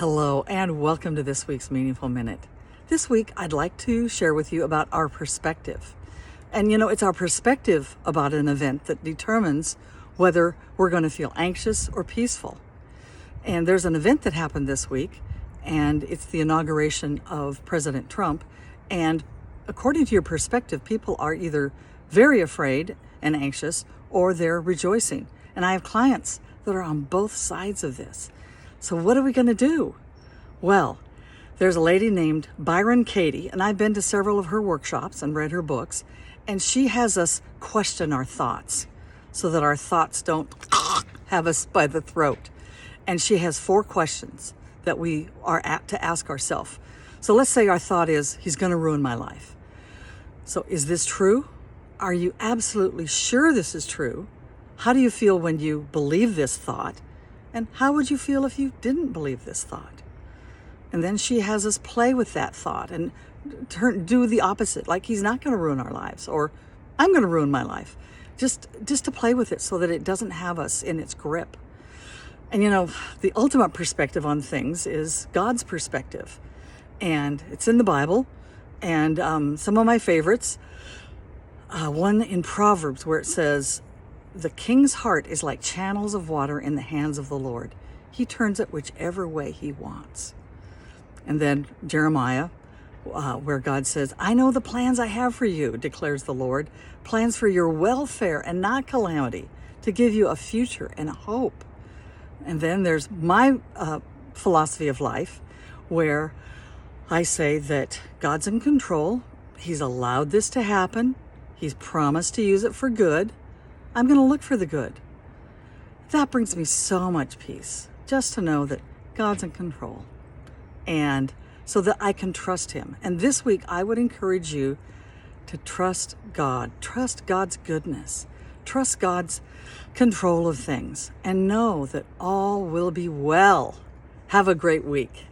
Hello and welcome to this week's Meaningful Minute. This week I'd like to share with you about our perspective. And it's our perspective about an event that determines whether we're going to feel anxious or peaceful. And there's an event that happened this week, and it's the inauguration of President Trump. And according to your perspective, people are either very afraid and anxious or they're rejoicing. And I have clients that are on both sides of this. So what are we going to do? Well, there's a lady named Byron Katie, and I've been to several of her workshops and read her books, and she has us question our thoughts so that our thoughts don't have us by the throat. And she has 4 questions that we are apt to ask ourselves. So let's say our thought is, he's going to ruin my life. So is this true? Are you absolutely sure this is true? How do you feel when you believe this thought? And how would you feel if you didn't believe this thought? And then she has us play with that thought and do the opposite, like he's not going to ruin our lives, or I'm going to ruin my life. Just to play with it so that it doesn't have us in its grip. And the ultimate perspective on things is God's perspective. And it's in the Bible. And some of my favorites, one in Proverbs where it says, "The king's heart is like channels of water in the hands of the Lord. He turns it whichever way he wants." And then Jeremiah, where God says, "I know the plans I have for you, declares the Lord, plans for your welfare and not calamity, to give you a future and a hope." And then there's my philosophy of life, where I say that God's in control. He's allowed this to happen. He's promised to use it for good. I'm going to look for the good. That brings me so much peace, just to know that God's in control, and so that I can trust him. And this week, I would encourage you to trust God, trust God's goodness, trust God's control of things, and know that all will be well. Have a great week.